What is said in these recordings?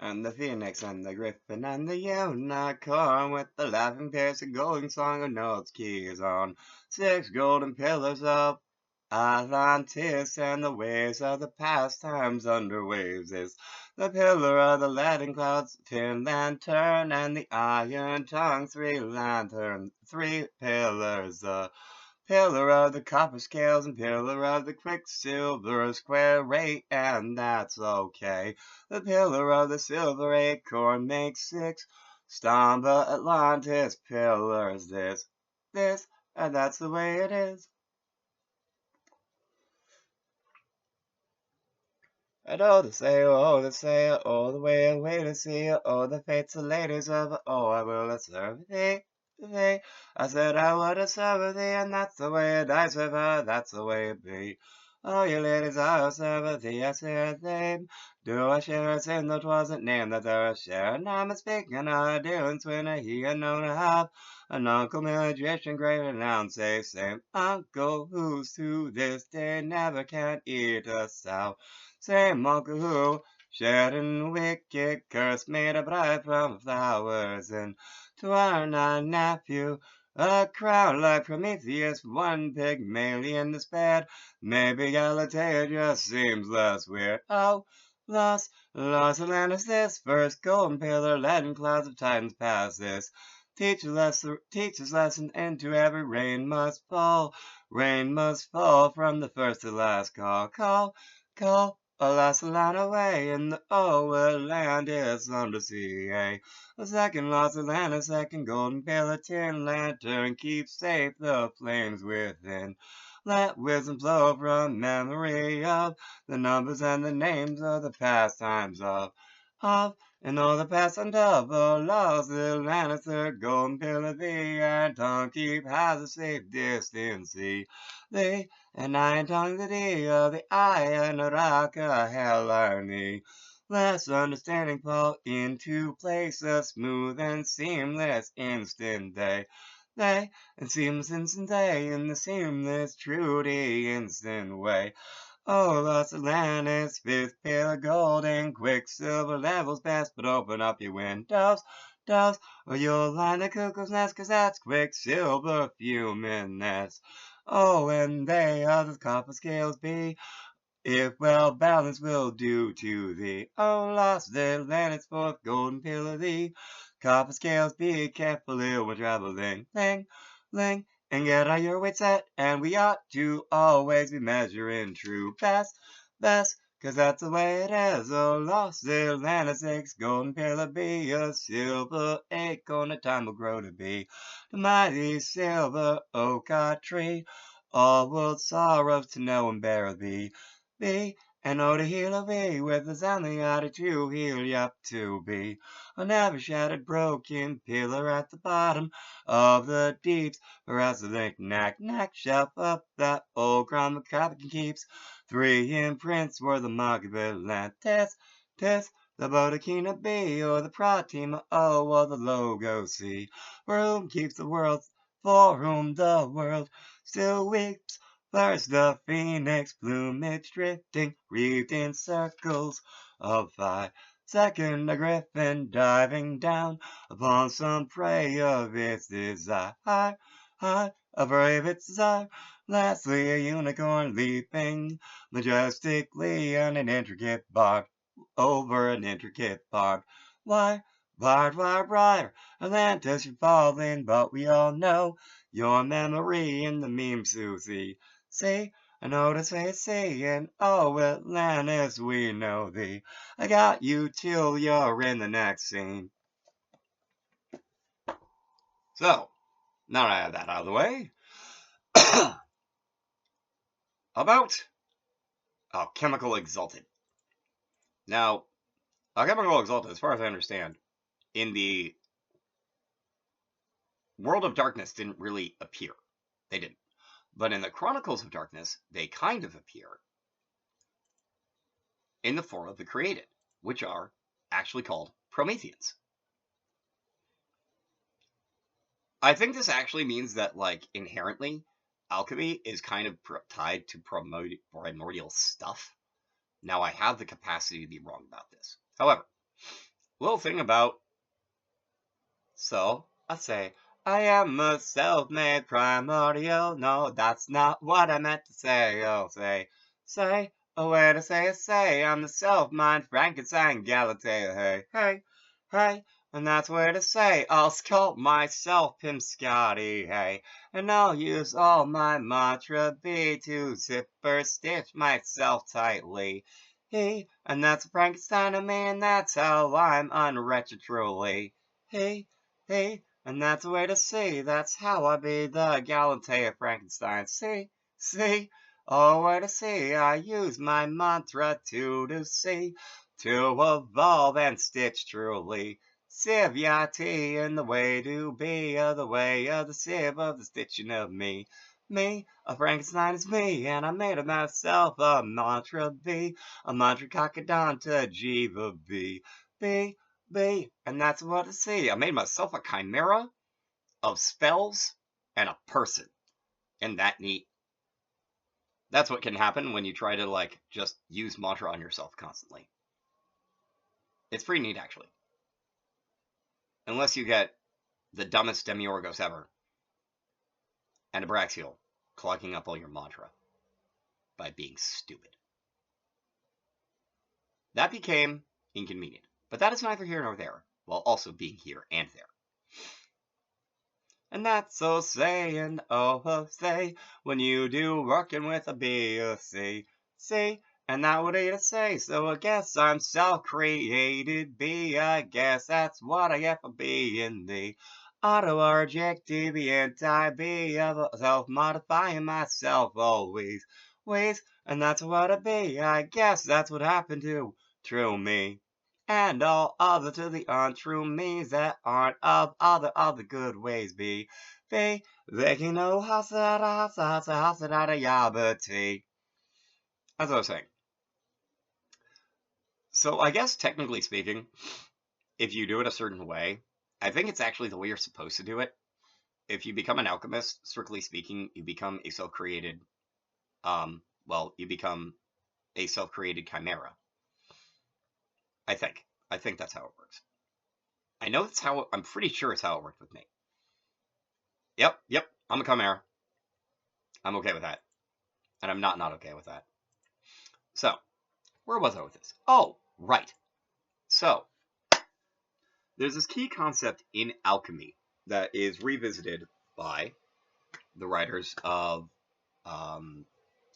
And the phoenix and the griffin and the unicorn with the laughing face and golden song of notes keys on 6 golden pillars of Atlantis and the waves of the past times under waves is the pillar of the leaden clouds, tin lantern and the iron tongue, 3 lanterns, 3 pillars, pillar of the copper scales and pillar of the quicksilver square 8, and that's okay. The pillar of the silver acorn makes 6. Stamba Atlantis pillars this, and that's the way it is. And oh, the sail, oh, the way away to see, oh, the fates of ladies of, oh, I will serve thee. I said I would serve thee, and that's the way it dies with her, that's the way it be. Oh, you ladies, I'll serve thee, I said name. Do I share a sin that wasn't named, that there a share, and I'm speaking of doings when he had known to have an uncle, magician, great renown, say, same uncle, who's to this day never can eat a sow. Same uncle who, shedding wicked curse, made a bride from flowers, and to our nephew a crown like Prometheus, one Pygmalion despaired. Maybe Galatea just seems less weird. Oh, Los Atlantis, this first golden pillar, leaden clouds of titans pass this. Teach us lesson into every rain must fall. Rain must fall from the first to last call. Alas, a line away in the Atlantis undersea. A second lost Atlantis, second golden pillar, tin lantern, keep safe the flames within. Let wisdom flow from memory of the numbers and the names of the pastimes of and all the past and of the lost Atlantis, the golden pillar, thee, and tongue keep has a safe distance, thee. And iron tongue the D of the iron rock a hell irony. Less understanding fall into place, a smooth and seamless instant they, and seamless instant day in the seamless truly instant way. Oh, Los Atlantis, fifth pillar, golden, quicksilver levels best, but open up your windows, or you'll line the cuckoo's nest, 'cause that's quicksilver fuming nest. Oh, and they are the copper scales be, if well balanced will do to thee. Oh, lost Atlantis, fourth golden pillar thee. Copper scales be carefully when traveling, ling, and get all your weight set, and we ought to always be measuring true best, 'cause that's the way it is. Oh, lost Atlantis, 6 golden pillar be, a silver acorn, a time will grow to be. The mighty silver oak tree, all world sorrows to know and bear be, and oh to heal of thee, with the sounding art to heal you up to be. A never shattered broken pillar at the bottom of the deeps, whereas the knack shelf up that old grandma cabin keeps. 3 imprints were the mark of Atlantis, the Bodekina B, or the Pratima O, or the logo C, for whom keeps the world, for whom the world still weeps. First the phoenix plumage drifting, wreathed in circles of fire. Second a griffin diving down upon some prey of its desire, a prey of its desire. Lastly a unicorn leaping majestically on an intricate barb, over an intricate barbed wire. Wire, Atlantis, you're falling, but we all know your memory in the meme, Susie. See, I know to say, and oh, Atlantis, we know thee. I got you till you're in the next scene. So, now that I have that out of the way, about chemical exalted. Now, chemical exalted, as far as I understand, in the World of Darkness didn't really appear. They didn't. But in the Chronicles of Darkness, they kind of appear in the form of the created, which are actually called Prometheans. I think this actually means that, like, inherently, alchemy is kind of tied to primordial stuff. Now, I have the capacity to be wrong about this. However, little thing about so I say, I am a self-made primordial. No, that's not what I meant to say. Oh, say, a way to say, I'm the self-made Frankenstein Galatea. Hey, hey, hey, and that's where to say, I'll sculpt myself Pim Scotty. Hey, and I'll use all my mantra B to zipper stitch myself tightly. Hey, and that's Frankenstein of me, and that's how I'm unwretched truly. Hey. Hey, and that's the way to see. That's how I be the Galatea Frankenstein. See, oh, way to see. I use my mantra to see, to evolve and stitch truly. Civiati in the way to be, the way of the sieve of the stitching of me. Me, a Frankenstein is me, and I made of myself a mantra B, a mantra cockadonta Jiva B. And that's what I see. I made myself a chimera of spells and a person. Isn't that neat? That's what can happen when you try to, like, just use mantra on yourself constantly. It's pretty neat, actually. Unless you get the dumbest Demiurgos ever and a Braxial clogging up all your mantra by being stupid. That became inconvenient. But that is neither here nor there, while also being here and there. And that's so saying, oh, say, when you do working with a B or C, and that would be to say, so I guess I'm self-created B, I guess that's what I get for being the auto-reject deviant I-B of self-modifying myself always, ways, and that's what I be, I guess that's what happened to true me. And all other to the untrue means that aren't of other good ways be. They can know hasa yabati. As I was saying. So I guess technically speaking, if you do it a certain way, I think it's actually the way you're supposed to do it. If you become an alchemist, strictly speaking, you become a self-created, you become a self-created chimera. I think that's how it works. I know that's how, I'm pretty sure it's how it worked with me. Yep, I'm a chimera. I'm okay with that. And I'm not okay with that. So, where was I with this? Oh, right. So, there's this key concept in alchemy that is revisited by the writers of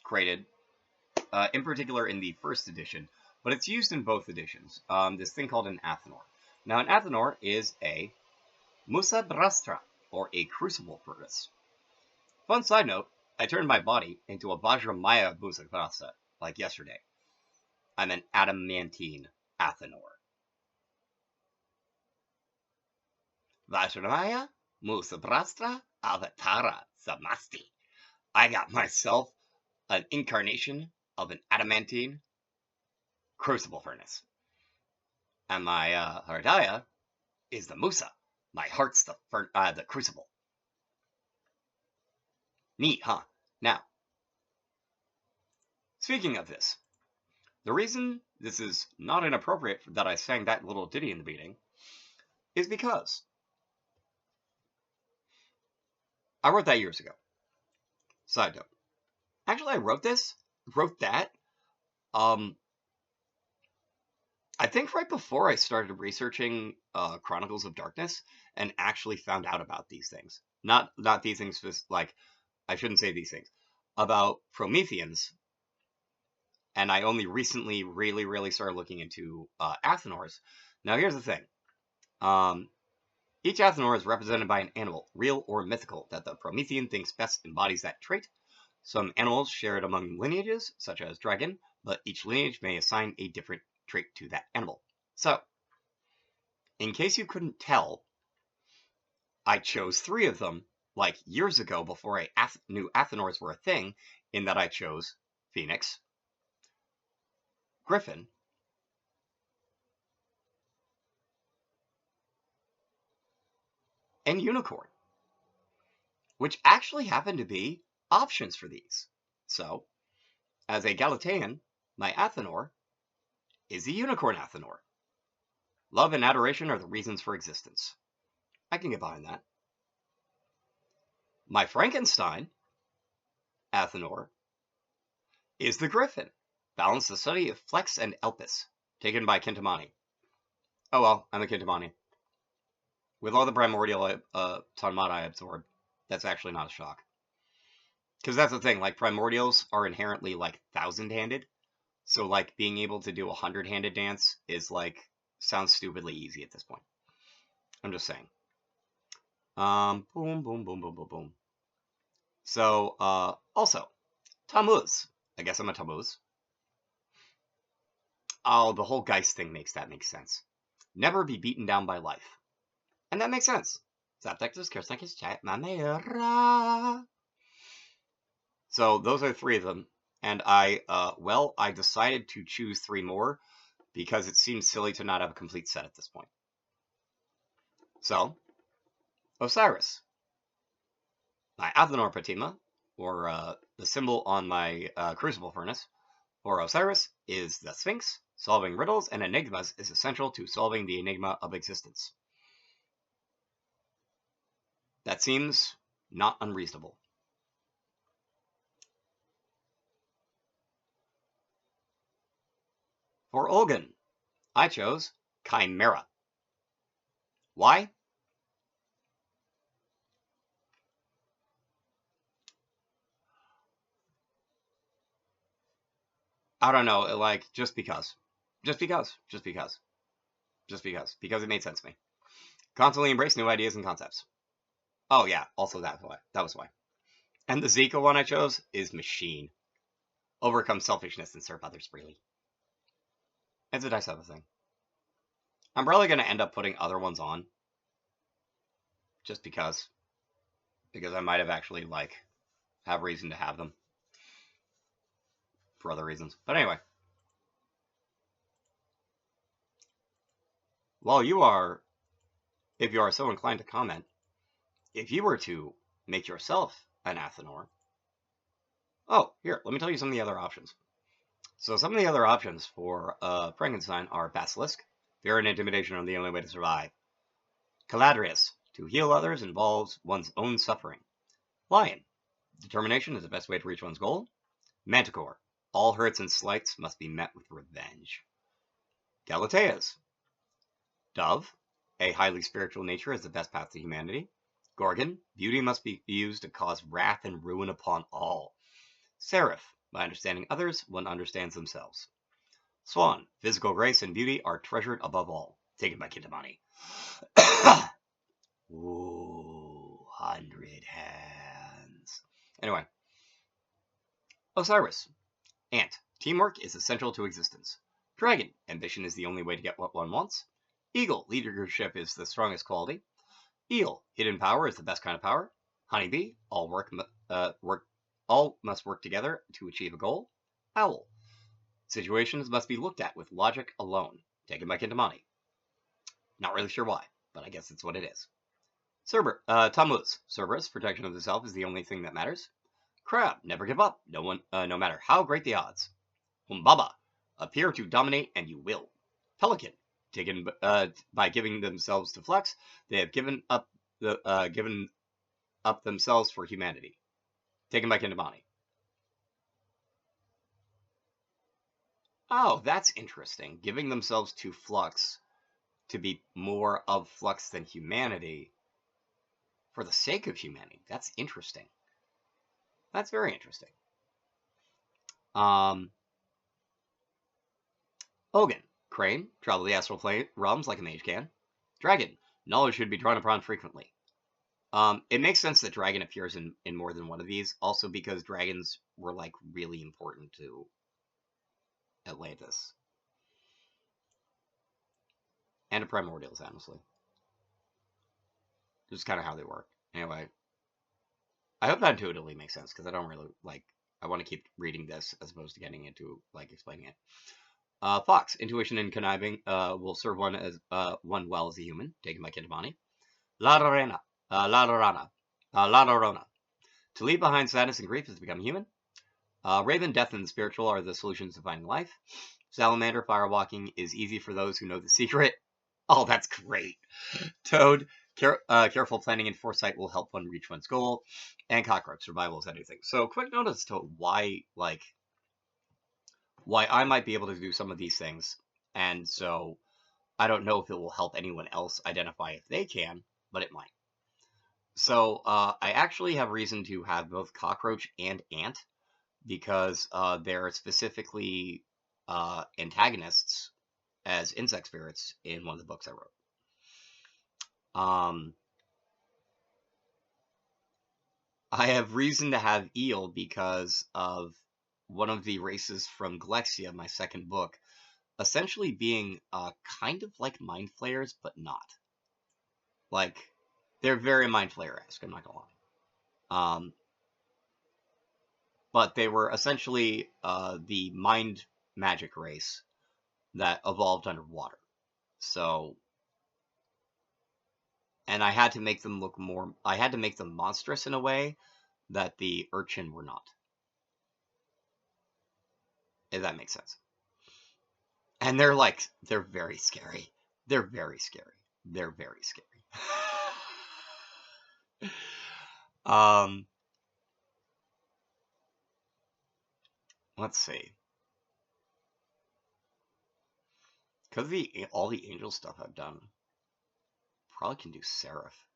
Created, in particular in the first edition, but it's used in both editions. This thing called an Athanor. Now, an Athanor is a Musa Brastra, or a Crucible furnace. Fun side note, I turned my body into a Vajramaya Musa Brastra, like yesterday. I'm an adamantine Athanor. Vajramaya Musa Brastra Avatara Samasti. I got myself an incarnation of an adamantine Crucible furnace. And my Hardaya is the Musa. My heart's the Crucible. Neat, huh? Now, speaking of this, the reason this is not inappropriate that I sang that little ditty in the beginning is because I wrote that years ago. Side note. Actually, I wrote that, I think right before I started researching Chronicles of Darkness and actually found out about these things. Not these things, just like, I shouldn't say these things, about Prometheans. And I only recently really started looking into Athanors. Now, here's the thing. Each Athanor is represented by an animal, real or mythical, that the Promethean thinks best embodies that trait. Some animals share it among lineages, such as dragon, but each lineage may assign a different trait to that animal. So, in case you couldn't tell, I chose 3 of them, like years ago before I knew Athanors were a thing, in that I chose Phoenix, Griffin, and Unicorn, which actually happen to be options for these. So, as a Galatean, my Athanor is the Unicorn Athanor. Love and adoration are the reasons for existence. I can get behind that. My Frankenstein, Athenor, is the Griffin. Balance the study of Flex and Elpis, taken by Kintamani. Oh well, I'm a Kintamani. With all the primordial Tonmata I absorbed, that's actually not a shock. Because that's the thing, like, primordials are inherently, like, 1,000-handed. So, like, being able to do a 100-handed dance is, like, sounds stupidly easy at this point. I'm just saying. Boom, boom, boom, boom, boom, boom. So, also, Tammuz. I guess I'm a Tammuz. Oh, the whole Geist thing makes sense. Never be beaten down by life. And that makes sense. So those are 3 of them. And I decided to choose 3 more because it seems silly to not have a complete set at this point. So, Osiris. My Athenor Pratima, or the symbol on my Crucible furnace, or Osiris, is the Sphinx. Solving riddles and enigmas is essential to solving the enigma of existence. That seems not unreasonable. For Olgan, I chose Chimera. Why? I don't know, like, just because. Just because it made sense to me. Constantly embrace new ideas and concepts. Oh yeah, also that was why. And the Zika one I chose is Machine. Overcome selfishness and serve others freely. It's a Dice Up thing. I'm probably going to end up putting other ones on. Just because. Because I might have actually, like, have reason to have them. For other reasons. But anyway. Well, if you are so inclined to comment, if you were to make yourself an Athenor. Oh, here, let me tell you some of the other options. So some of the other options for Frankenstein are Basilisk. Fear and intimidation are the only way to survive. Caladrius. To heal others involves one's own suffering. Lion. Determination is the best way to reach one's goal. Manticore. All hurts and slights must be met with revenge. Galateas. Dove. A highly spiritual nature is the best path to humanity. Gorgon. Beauty must be used to cause wrath and ruin upon all. Seraph. By understanding others, one understands themselves. Swan. Physical grace and beauty are treasured above all. Taken by Kintamani. Ooh, 100 hands. Anyway. Osiris. Ant. Teamwork is essential to existence. Dragon. Ambition is the only way to get what one wants. Eagle. Leadership is the strongest quality. Eel. Hidden power is the best kind of power. Honeybee. All must work together to achieve a goal. Owl. Situations must be looked at with logic alone. Taken by Kintamani. Not really sure why, but I guess it's what it is. Tammuz. Cerberus. Protection of the self is the only thing that matters. Crab. Never give up. No matter how great the odds. Humbaba. Appear to dominate and you will. Pelican. Taken by giving themselves to Flex, they have given up themselves for humanity. Taken by Kintamani. Oh, that's interesting. Giving themselves to Flux to be more of Flux than humanity for the sake of humanity. That's interesting. That's very interesting. Ogan. Crane. Travel the astral realms like a mage can. Dragon. Knowledge should be drawn upon frequently. It makes sense that dragon appears in more than one of these, also because dragons were, like, really important to Atlantis. And to primordials, honestly. Just kind of how they work. Anyway. I hope that intuitively makes sense, because I don't really, like, I want to keep reading this as opposed to getting into, like, explaining it. Fox. Intuition and conniving will serve one well as a human, taken by Kintamani. La Llorona. To leave behind sadness and grief is to become human. Raven, death, and the spiritual are the solutions to finding life. Salamander, firewalking is easy for those who know the secret. Oh, that's great. Toad, careful planning and foresight will help one reach one's goal, and cockroach survival is anything. So, quick notice to why I might be able to do some of these things, and so I don't know if it will help anyone else identify if they can, but it might. So, I actually have reason to have both cockroach and ant because they're specifically antagonists as insect spirits in one of the books I wrote. Um, I have reason to have eel because of one of the races from Galexia, my second book, essentially being kind of like mind flayers, but not. Like, they're very mind flayer-esque, I'm not gonna lie. But they were essentially the mind magic race that evolved underwater. So, and I had to make them look more, I had to make them monstrous in a way that the urchin were not, if that makes sense. And they're very scary. They're very scary. They're very scary. um, let's see. Because all the angel stuff I've done, probably can do Seraph.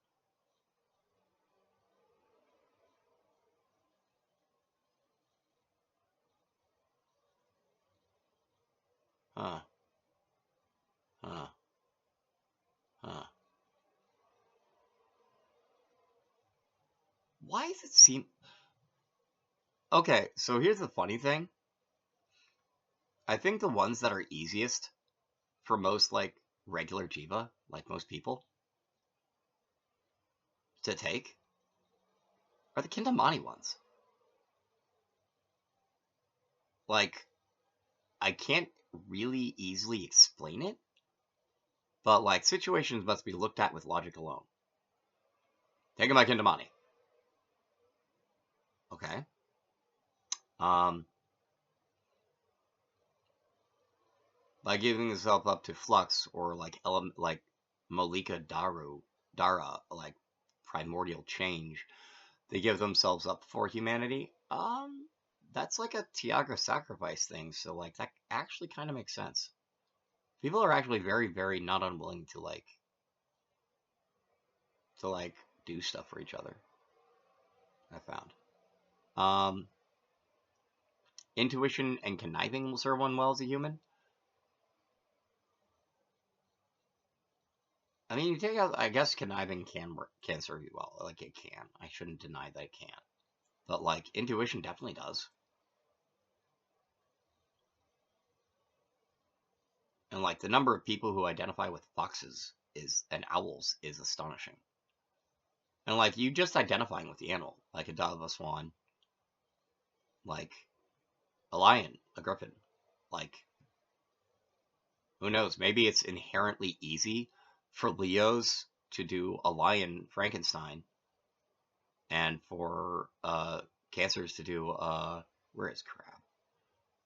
Huh. Huh. Huh. Why does it seem... Okay, so here's the funny thing. I think the ones that are easiest for most, like, regular Jiva, like most people, to take, are the Kindamani ones. Like, I can't really easily explain it, but, like, situations must be looked at with logic alone. Taking my Kindamani. Okay. Um, by giving yourself up to Flux or, like, like Molika Dara, like, primordial change, they give themselves up for humanity. That's like a Tiagra sacrifice thing, so, like, that actually kind of makes sense. People are actually very, very not unwilling to do stuff for each other. I found. Um, Intuition and conniving will serve one well as a human. I mean, you take out. I guess conniving can serve you well. Like, it can. I shouldn't deny that it can. But, like, intuition definitely does. And, like, the number of people who identify with foxes is and owls is astonishing. And, like, you just identifying with the animal, like a dove, a swan, like a lion, a griffin, like, who knows? Maybe it's inherently easy for Leos to do a lion Frankenstein, and for Cancers to do where is crab?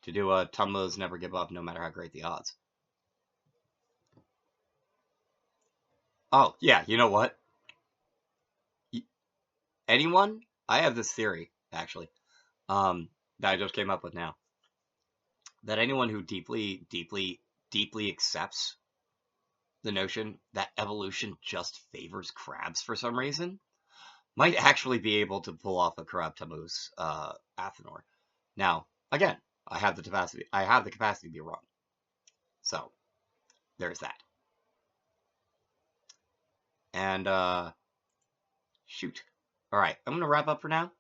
To do a Tumblers never give up, no matter how great the odds. Oh yeah, you know what? Anyone? I have this theory actually, that I just came up with now. That anyone who deeply, deeply, deeply accepts the notion that evolution just favors crabs for some reason might actually be able to pull off a Karab Tammuz Athanor. Now, again, I have the capacity. I have the capacity to be wrong. So there's that. And shoot. All right, I'm gonna wrap up for now.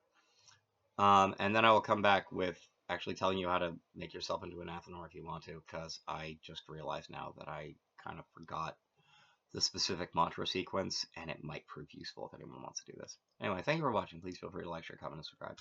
And then I will come back with actually telling you how to make yourself into an Athanor if you want to, because I just realized now that I kind of forgot the specific mantra sequence, and it might prove useful if anyone wants to do this. Anyway, thank you for watching. Please feel free to like, share, comment, and subscribe.